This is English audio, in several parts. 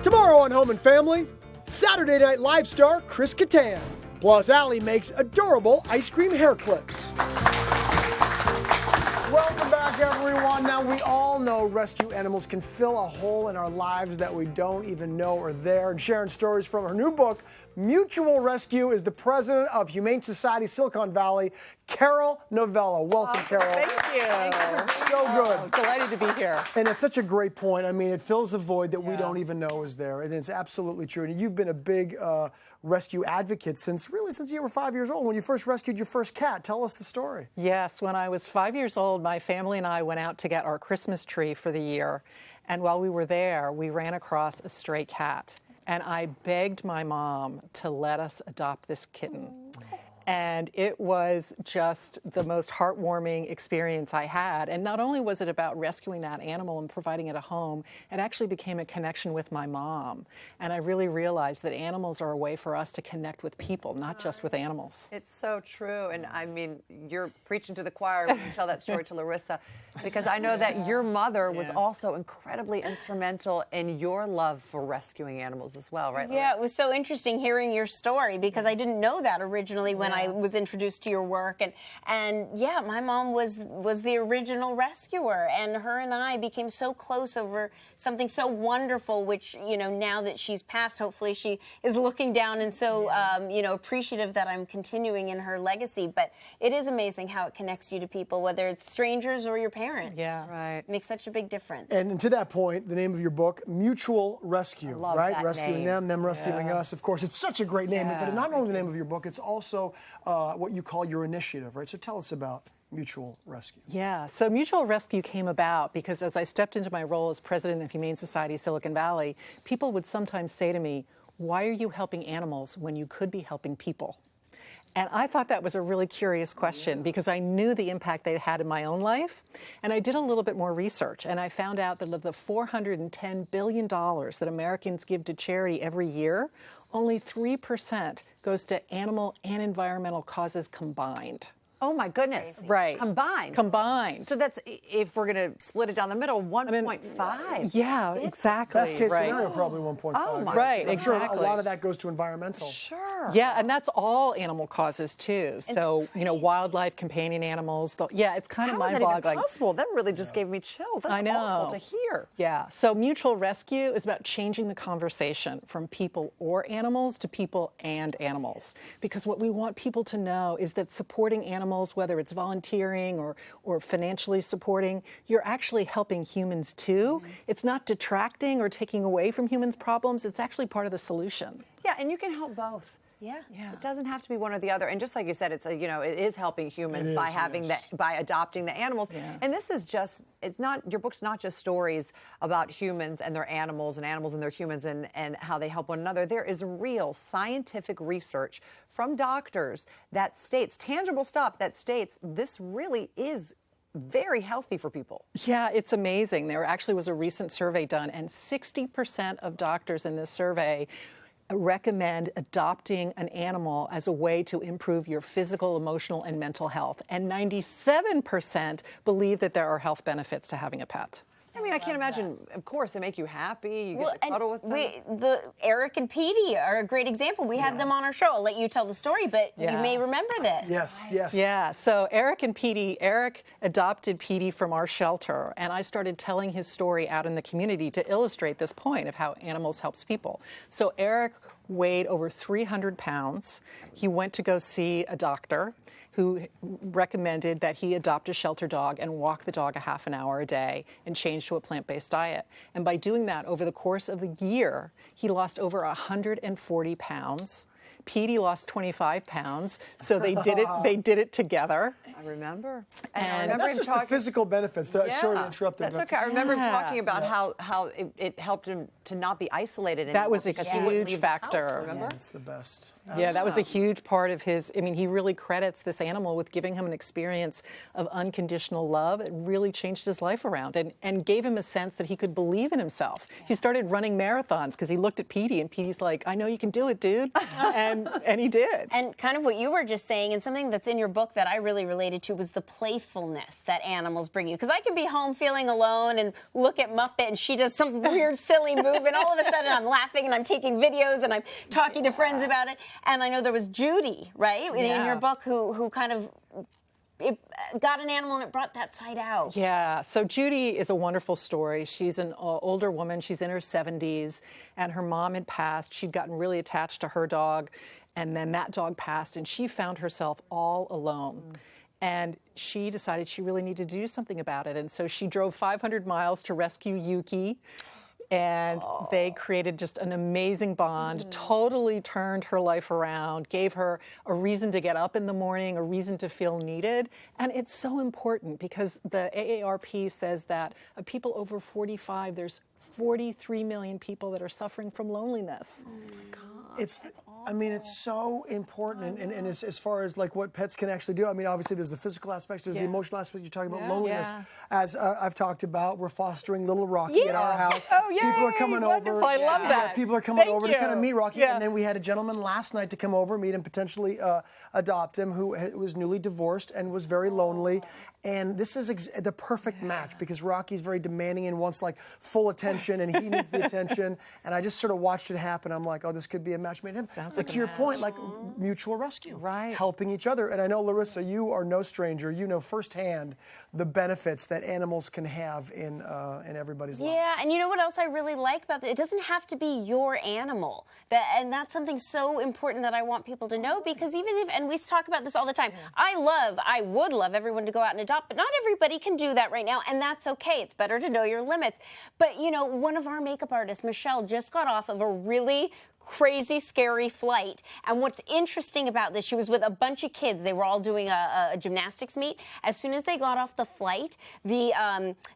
Tomorrow on Home and Family, Saturday Night Live star Chris Kattan. Plus, Allie makes adorable ice cream hair clips. Welcome back, everyone. Now, we all know rescue animals can fill a hole in our lives that we don't even know are there. And sharing stories from her new book, Mutual Rescue, is the president of Humane Society Silicon Valley, Carol Novello. Welcome, Carol. Thank you. So good. Delighted to be here. And it's such a great point. I mean, it fills a void that we don't even know is there. And it's absolutely true. And you've been a big rescue advocate since you were 5 years old, when you first rescued your first cat. Tell us the story. Yes, when I was 5 years old, my family and I went out to get our Christmas tree for the year. And while we were there, we ran across a stray cat. And I begged my mom to let us adopt this kitten. And it was just the most heartwarming experience I had. And not only was it about rescuing that animal and providing it a home, it actually became a connection with my mom. And I really realized that animals are a way for us to connect with people, not just with animals. It's so true. And I mean, you're preaching to the choir when you tell that story to Larissa, because I know that your mother was also incredibly instrumental in your love for rescuing animals as well, right? Yeah, it was so interesting hearing your story, because I didn't know that originally when I was introduced to your work. And yeah, my mom was the original rescuer, and her and I became so close over something so wonderful, which, you know, now that she's passed, hopefully she is looking down and so, you know, appreciative that I'm continuing in her legacy. But it is amazing how it connects you to people, whether it's strangers or your parents. Yeah, right. It makes such a big difference. And to that point, the name of your book, Mutual Rescue, right? that Rescuing name. them rescuing us. Of course, it's such a great name, but not only the name of your book, it's also what you call your initiative, right? So tell us about Mutual Rescue. Yeah, so Mutual Rescue came about because as I stepped into my role as president of Humane Society Silicon Valley, people would sometimes say to me, why are you helping animals when you could be helping people? And I thought that was a really curious question because I knew the impact they had in my own life. And I did a little bit more research, and I found out that of the $410 billion that Americans give to charity every year, only 3% goes to animal and environmental causes combined. Oh my goodness. Right. Combined. Combined. So that's, if we're going to split it down the middle, 1.5. Yeah, exactly. Best case right. scenario, probably 1.5. Oh, my Right, I'm sure exactly. a lot of that goes to environmental. Sure. Yeah, and that's all animal causes too. So, you know, wildlife, companion animals. It's kind of How is that even mind-boggling. possible? That really just gave me chills. That's I know. awful to hear. Yeah. So Mutual Rescue is about changing the conversation from people or animals to people and animals. Because what we want people to know is that supporting animals, whether it's volunteering or financially supporting, you're actually helping humans too. It's not detracting or taking away from humans' problems. It's actually part of the solution. Yeah, and you can help both. Yeah. It doesn't have to be one or the other. And just like you said, it's it is helping humans by having by adopting the animals. Yeah. And this is just, your book's not just stories about humans and their animals and animals and their humans and how they help one another. There is real scientific research from doctors that states, tangible stuff that states this really is very healthy for people. Yeah, it's amazing. There actually was a recent survey done, and 60% of doctors in this survey recommend adopting an animal as a way to improve your physical, emotional, and mental health. And 97% believe that there are health benefits to having a pet. I mean, I can't imagine. Of course, they make you happy. You get to cuddle with them. Eric and Petey are a great example. We had them on our show. I'll let you tell the story, but you may remember this. Yes. Yeah, so Eric adopted Petey from our shelter, and I started telling his story out in the community to illustrate this point of how animals helps people. So Eric weighed over 300 pounds. He went to go see a doctor who recommended that he adopt a shelter dog and walk the dog a half an hour a day and change to a plant-based diet. And by doing that, over the course of the year, he lost over 140 pounds. Petey lost 25 pounds, so they did it. They did it together. I remember. And that's just the physical benefits. Sorry to interrupt. That's okay. I remember talking about how it helped him to not be isolated anymore. That was a because he wouldn't huge leave the house, factor. remember? It's the best. Yeah, that was a huge part of his. I mean, he really credits this animal with giving him an experience of unconditional love. It really changed his life around and gave him a sense that he could believe in himself. He started running marathons because he looked at Petey, and Petey's like, I know you can do it, dude. And he did. And kind of what you were just saying, and something that's in your book that I really related to was the playfulness that animals bring you. Because I can be home feeling alone and look at Muppet and she does some weird, silly move, and all of a sudden I'm laughing and I'm taking videos and I'm talking to friends about it. And I know there was Judy, right, in your book, who kind of got an animal and it brought that side out. Yeah, so Judy is a wonderful story. She's an older woman. She's in her 70s, and her mom had passed. She'd gotten really attached to her dog, and then that dog passed, and she found herself all alone. And she decided she really needed to do something about it, and so she drove 500 miles to rescue Yuki. And they created just an amazing bond, totally turned her life around, gave her a reason to get up in the morning, a reason to feel needed. And it's so important because the AARP says that of people over 45, there's 43 million people that are suffering from loneliness. Oh my God. I mean, it's so important, and as far as like what pets can actually do, I mean, obviously there's the physical aspects, there's the emotional aspect. You're talking about loneliness. As I've talked about, we're fostering little Rocky at our house. Oh, yay! People are coming over. I love that. People are coming over to kind of meet Rocky, Yeah. and then we had a gentleman last night to come over, meet him, potentially adopt him, who was newly divorced and was very lonely. And this is the perfect match because Rocky's very demanding and wants like full attention, and he needs the attention. And I just sort of watched it happen. I'm like, oh, this could be a match made in heaven. But to your point, like mutual rescue, helping each other. And I know, Larissa, you are no stranger. You know firsthand the benefits that animals can have in everybody's lives. Yeah, and you know what else I really like about it? It doesn't have to be your animal. And that's something so important that I want people to know, because even if, and we talk about this all the time, I would love everyone to go out and adopt, but not everybody can do that right now, and that's okay. It's better to know your limits. But, you know, one of our makeup artists, Michelle, just got off of a really crazy, scary flight. And what's interesting about this, she was with a bunch of kids. They were all doing a gymnastics meet. As soon as they got off the flight, the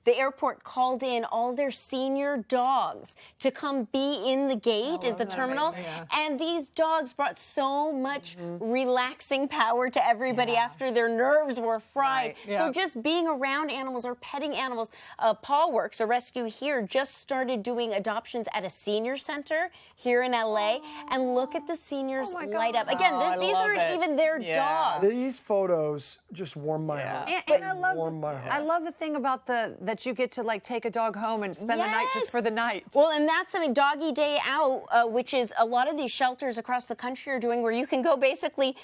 airport called in all their senior dogs to come be in the gate at the terminal. And these dogs brought so much relaxing power to everybody after their nerves were fried. So just being around animals or petting animals. Paul Works, a rescue here, just started doing adoptions at a senior center here in LA. And look at the seniors light up. Again, these aren't even their dogs. These photos just warm my heart. And I love the thing about that you get to like take a dog home and spend the night just for the night. Well, and that's something Doggy Day Out, which is a lot of these shelters across the country are doing, where you can go basically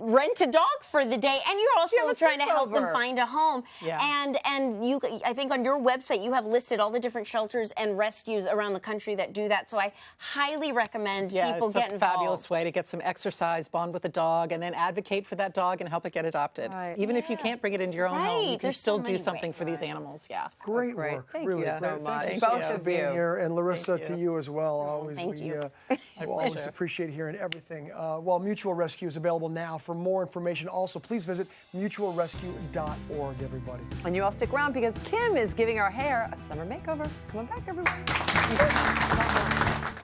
rent a dog for the day, and you're also trying to help them find a home. And you, I think on your website you have listed all the different shelters and rescues around the country that do that. So I highly recommend people get involved. It's a fabulous way to get some exercise, bond with the dog, and then advocate for that dog and help it get adopted. Even if you can't bring it into your own home, you can still do something for these animals. Great work. Thank really you so much. Thank you so much for being here, and Larissa, to you as well. We'll always appreciate hearing everything. Well, Mutual Rescue is available now. For more information, also please visit mutualrescue.org, everybody. And you all stick around because Kim is giving our hair a summer makeover. Come on back, everybody.